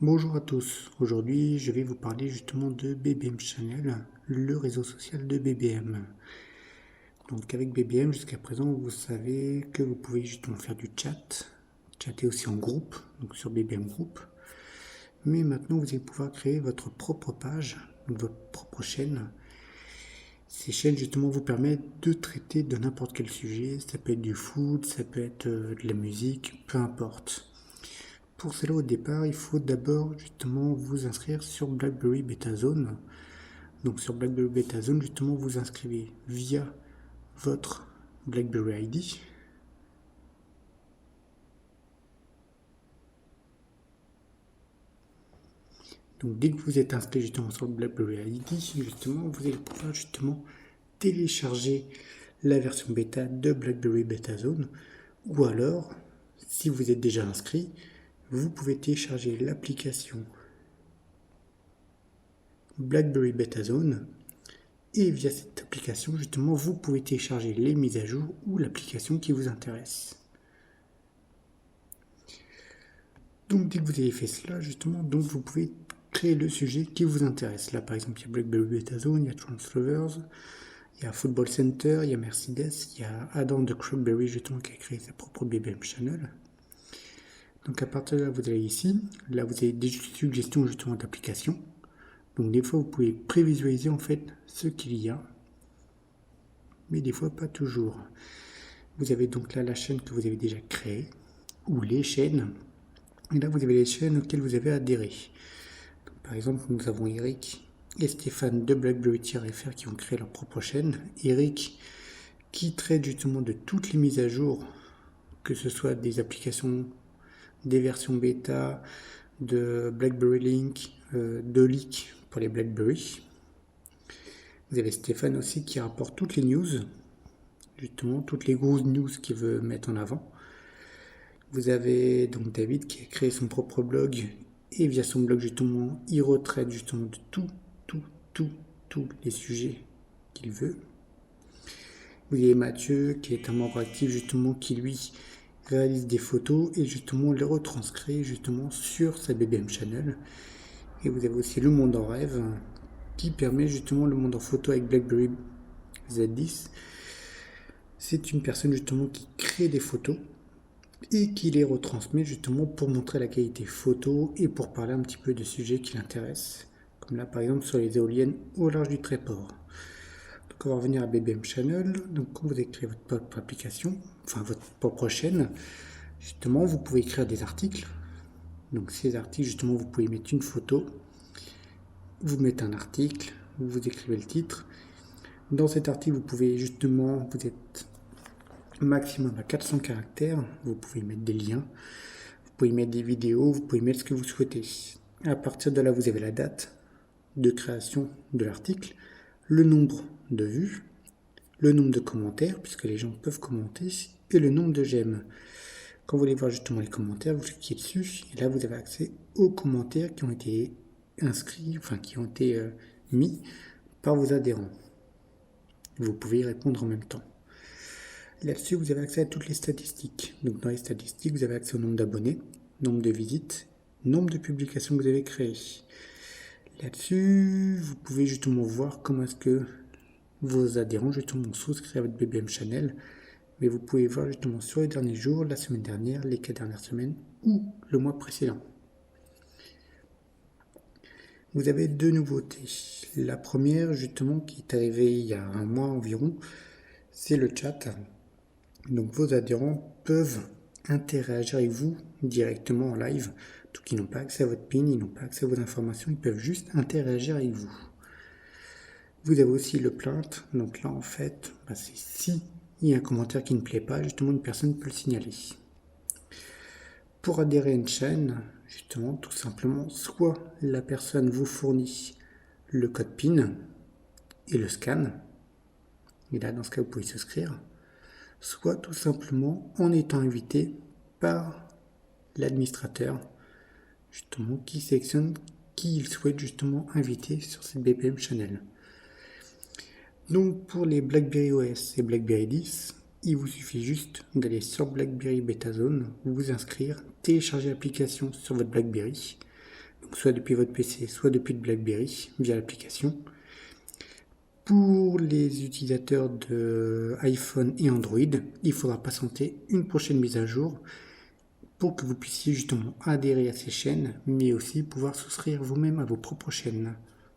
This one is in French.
Bonjour à tous, aujourd'hui je vais vous parler justement de BBM Channel, le réseau social de BBM. Donc avec BBM jusqu'à présent vous savez que vous pouvez justement faire du chat, chatter aussi en groupe, donc sur BBM Group. Mais maintenant vous allez pouvoir créer votre propre page, votre propre chaîne. Ces chaînes justement vous permettent de traiter de n'importe quel sujet, ça peut être du foot, ça peut être de la musique, peu importe. Pour cela, au départ, il faut d'abord justement vous inscrire sur BlackBerry BetaZone. Donc sur BlackBerry BetaZone, justement, vous inscrivez via votre BlackBerry ID. Donc dès que vous êtes inscrit justement sur le BlackBerry ID, justement, vous allez pouvoir justement télécharger la version bêta de BlackBerry BetaZone. Ou alors, si vous êtes déjà inscrit, vous pouvez télécharger l'application BlackBerry BetaZone. Et via cette application, justement, vous pouvez télécharger les mises à jour ou l'application qui vous intéresse. Donc, dès que vous avez fait cela, justement, donc vous pouvez créer le sujet qui vous intéresse. Là, par exemple, il y a BlackBerry BetaZone, il y a Translovers, il y a Football Center, il y a Mercedes, il y a Adam de Cranberry, justement, qui a créé sa propre BBM Channel. Donc, à partir de là, vous allez ici. Là, vous avez des suggestions, justement, d'applications. Donc, des fois, vous pouvez prévisualiser, en fait, ce qu'il y a. Mais des fois, pas toujours. Vous avez donc là la chaîne que vous avez déjà créée, ou les chaînes. Et là, vous avez les chaînes auxquelles vous avez adhéré. Donc, par exemple, nous avons Eric et Stéphane de BlackBerry-FR qui ont créé leur propre chaîne. Eric qui traite justement de toutes les mises à jour, que ce soit des applications, des versions bêta, de BlackBerry Link, de Leak pour les BlackBerry. Vous avez Stéphane aussi qui rapporte toutes les news, justement toutes les grosses news qu'il veut mettre en avant. Vous avez donc David qui a créé son propre blog et via son blog justement, il retraite justement de tous les sujets qu'il veut. Vous avez Mathieu qui est un membre actif justement qui lui réalise des photos et justement les retranscrit justement sur sa BBM Channel. Et vous avez aussi le monde en rêve qui permet justement le monde en photo avec BlackBerry Z10. C'est une personne justement qui crée des photos et qui les retransmet justement pour montrer la qualité photo et pour parler un petit peu de sujets qui l'intéressent. Comme là par exemple sur les éoliennes au large du Tréport. Donc on va revenir à BBM Channel. Donc quand vous avez créé votre propre application, enfin votre propre chaîne, justement vous pouvez écrire des articles. Donc ces articles justement vous pouvez mettre une photo, vous mettez un article, vous écrivez le titre. Dans cet article vous pouvez justement, vous êtes maximum à 400 caractères, vous pouvez mettre des liens. Vous pouvez mettre des vidéos, vous pouvez mettre ce que vous souhaitez. À partir de là, vous avez la date de création de l'article, le nombre de vues, le nombre de commentaires, puisque les gens peuvent commenter, et le nombre de j'aime. Quand vous voulez voir justement les commentaires, vous cliquez dessus, et là vous avez accès aux commentaires qui ont été inscrits, enfin qui ont été mis par vos adhérents. Vous pouvez y répondre en même temps. Là-dessus, vous avez accès à toutes les statistiques. Donc dans les statistiques, vous avez accès au nombre d'abonnés, nombre de visites, nombre de publications que vous avez créées. Là-dessus, vous pouvez justement voir comment est-ce que vos adhérents justement ont souscrit à votre BBM Channel. Mais vous pouvez voir justement sur les derniers jours, la semaine dernière, les 4 dernières semaines ou le mois précédent. Vous avez deux nouveautés. La première justement qui est arrivée il y a un mois environ, c'est le chat. Donc vos adhérents peuvent interagir avec vous directement en live. Donc ils n'ont pas accès à votre PIN, ils n'ont pas accès à vos informations, ils peuvent juste interagir avec vous. Vous avez aussi le plainte. Donc là en fait, c'est si il y a un commentaire qui ne plaît pas, justement une personne peut le signaler. Pour adhérer à une chaîne, justement, tout simplement, soit la personne vous fournit le code PIN et le scan, et là dans ce cas vous pouvez souscrire, soit tout simplement en étant invité par l'administrateur, justement, qui sélectionne qui il souhaite justement inviter sur cette BBM Channel. Donc pour les BlackBerry OS et BlackBerry 10, il vous suffit juste d'aller sur BlackBerry BetaZone, vous inscrire, télécharger l'application sur votre BlackBerry, donc soit depuis votre PC, soit depuis le BlackBerry via l'application. Pour les utilisateurs de iPhone et Android, il faudra patienter une prochaine mise à jour pour que vous puissiez justement adhérer à ces chaînes, mais aussi pouvoir souscrire vous-même à vos propres chaînes.